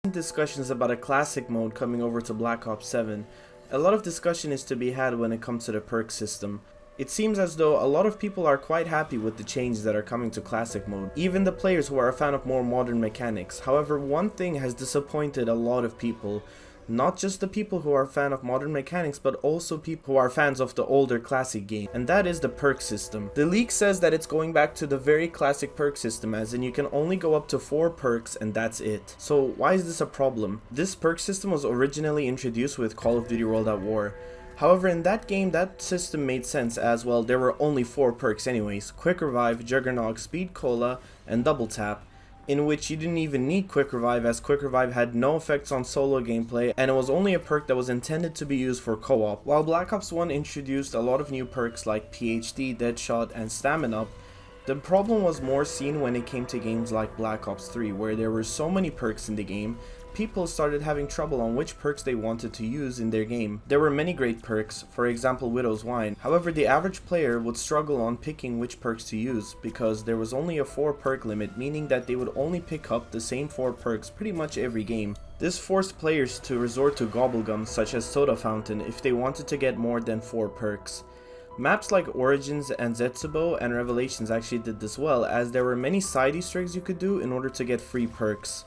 Discussions about a classic mode coming over to Black Ops 7. A lot of discussion is to be had when it comes to the perk system. It seems as though a lot of people are quite happy with the changes that are coming to classic mode, even the players who are a fan of more modern mechanics. However, one thing has disappointed a lot of people. Not just the people who are a fan of modern mechanics, but also people who are fans of the older classic game, and that is the perk system. The leak says that it's going back to the very classic perk system, as in you can only go up to 4 perks and that's it. So why is this a problem? This perk system was originally introduced with Call of Duty World at War. However, in that game, that system made sense as well. There were only 4 perks anyways: Quick Revive, Juggernog, Speed Cola, and Double Tap, in which you didn't even need Quick Revive, as Quick Revive had no effects on solo gameplay and it was only a perk that was intended to be used for co-op. While Black Ops 1 introduced a lot of new perks like PhD, Deadshot, and Stamina Up, the problem was more seen when it came to games like Black Ops 3, where there were so many perks in the game. People started having trouble on which perks they wanted to use in their game. There were many great perks, for example Widow's Wine. However, the average player would struggle on picking which perks to use, because there was only a 4 perk limit, meaning that they would only pick up the same 4 perks pretty much every game. This forced players to resort to gobblegums such as Soda Fountain if they wanted to get more than 4 perks. Maps like Origins and Zetsubo and Revelations actually did this well, as there were many side Easter eggs you could do in order to get free perks.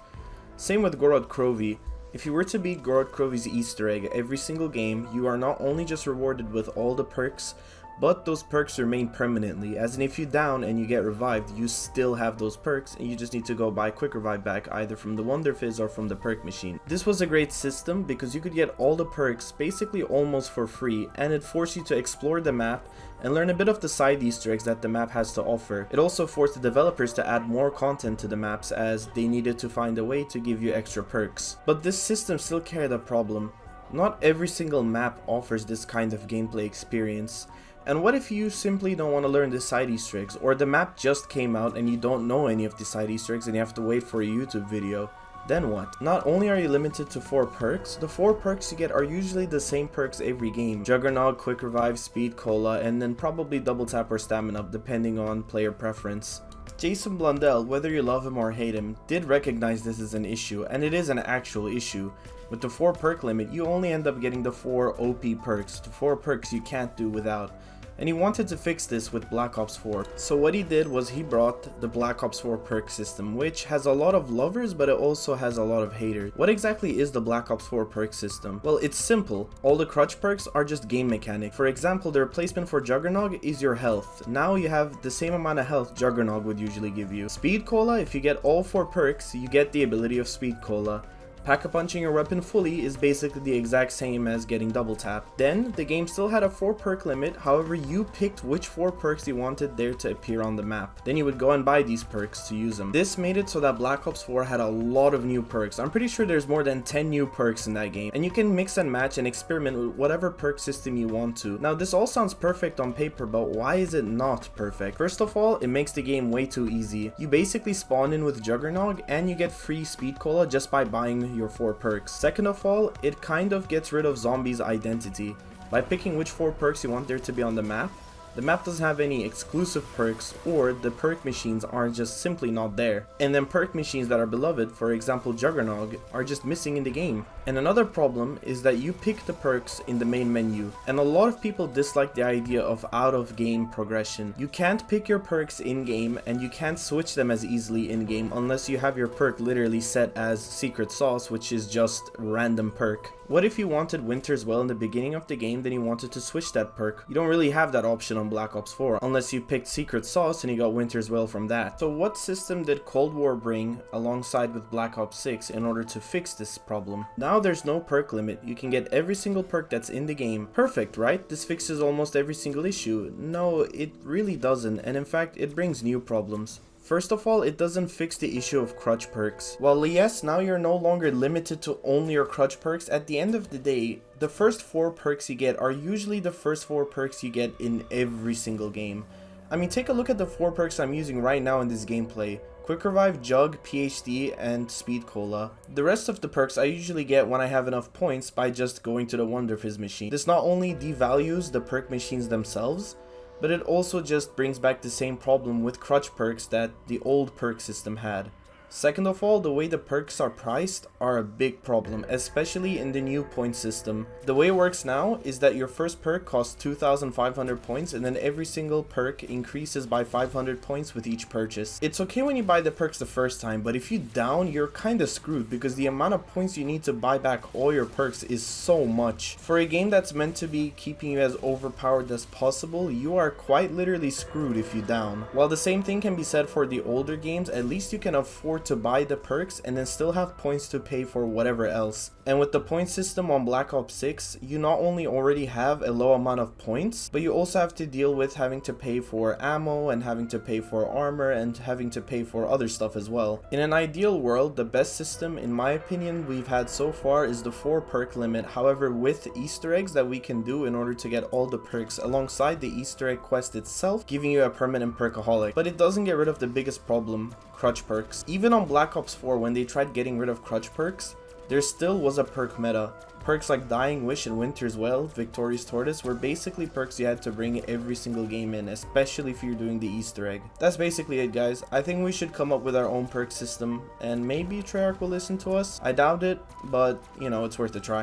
Same with Gorod Krovi. If you were to beat Gorod Krovi's Easter egg every single game, you are not only just rewarded with all the perks, but those perks remain permanently, as in if you down and you get revived, you still have those perks and you just need to go buy Quick Revive back either from the Wonder Fizz or from the perk machine. This was a great system because you could get all the perks basically almost for free, and it forced you to explore the map and learn a bit of the side Easter eggs that the map has to offer. It also forced the developers to add more content to the maps, as they needed to find a way to give you extra perks. But this system still carried a problem. Not every single map offers this kind of gameplay experience. And what if you simply don't want to learn the side Easter eggs, or the map just came out and you don't know any of the side Easter eggs and you have to wait for a YouTube video? Then what? Not only are you limited to 4 perks, the 4 perks you get are usually the same perks every game: Juggernog, Quick Revive, Speed Cola, and then probably Double Tap or Stamina Up depending on player preference. Jason Blundell, whether you love him or hate him, did recognize this as an issue, and it is an actual issue. With the 4 perk limit, you only end up getting the 4 OP perks, the 4 perks you can't do without. And he wanted to fix this with Black Ops 4. So what he did was he brought the Black Ops 4 perk system, which has a lot of lovers but it also has a lot of haters. What exactly is the Black Ops 4 perk system? Well, it's simple. All the crutch perks are just game mechanic. For example, the replacement for Juggernog is your health. Now you have the same amount of health Juggernog would usually give you. Speed Cola, if you get all 4 perks, you get the ability of Speed Cola. Pack-a-punching your weapon fully is basically the exact same as getting Double Tap. Then, the game still had a 4 perk limit, however you picked which 4 perks you wanted there to appear on the map. Then you would go and buy these perks to use them. This made it so that Black Ops 4 had a lot of new perks. I'm pretty sure there's more than 10 new perks in that game, and you can mix and match and experiment with whatever perk system you want to. Now this all sounds perfect on paper, but why is it not perfect? First of all, it makes the game way too easy. You basically spawn in with Juggernog and you get free Speed Cola just by buying your 4 perks. Second of all, it kind of gets rid of zombies' identity. By picking which 4 perks you want there to be on the map doesn't have any exclusive perks, or the perk machines are just simply not there. And then perk machines that are beloved, for example Juggernog, are just missing in the game. And another problem is that you pick the perks in the main menu, and a lot of people dislike the idea of out-of-game progression. You can't pick your perks in-game, and you can't switch them as easily in-game unless you have your perk literally set as Secret Sauce, which is just random perk. What if you wanted Winter's Well in the beginning of the game, then you wanted to switch that perk? You don't really have that option on Black Ops 4, unless you picked Secret Sauce and you got Winter's Well from that. So what system did Cold War bring alongside with Black Ops 6 in order to fix this problem? Now there's no perk limit. You can get every single perk that's in the game. Perfect, right? This fixes almost every single issue. No, it really doesn't, and in fact it brings new problems. First of all, it doesn't fix the issue of crutch perks. While yes, now you're no longer limited to only your crutch perks, at the end of the day, the first 4 perks you get are usually the first 4 perks you get in every single game. I mean, take a look at the 4 perks I'm using right now in this gameplay: Quick Revive, Jug, PhD, and Speed Cola. The rest of the perks I usually get when I have enough points by just going to the Wonder Fizz machine. This not only devalues the perk machines themselves, but it also just brings back the same problem with crutch perks that the old perk system had. Second of all, the way the perks are priced are a big problem, especially in the new point system. The way it works now is that your first perk costs 2,500 points, and then every single perk increases by 500 points with each purchase. It's okay when you buy the perks the first time, but if you down, you're kinda screwed because the amount of points you need to buy back all your perks is so much. For a game that's meant to be keeping you as overpowered as possible, you are quite literally screwed if you down. While the same thing can be said for the older games, at least you can afford to buy the perks and then still have points to pay for whatever else. And with the point system on Black Ops 6, you not only already have a low amount of points, but you also have to deal with having to pay for ammo and having to pay for armor and having to pay for other stuff as well. In an ideal world, the best system in my opinion we've had so far is the 4 perk limit, however with Easter eggs that we can do in order to get all the perks alongside the Easter egg quest itself, giving you a permanent perkaholic. But it doesn't get rid of the biggest problem, crutch perks. Even on Black Ops 4 when they tried getting rid of crutch perks, there still was a perk meta. Perks like Dying Wish and Winter's Well, Victorious Tortoise were basically perks you had to bring every single game in, especially if you're doing the Easter egg. That's basically it guys. I think we should come up with our own perk system and maybe Treyarch will listen to us. I doubt it, but you know, it's worth a try.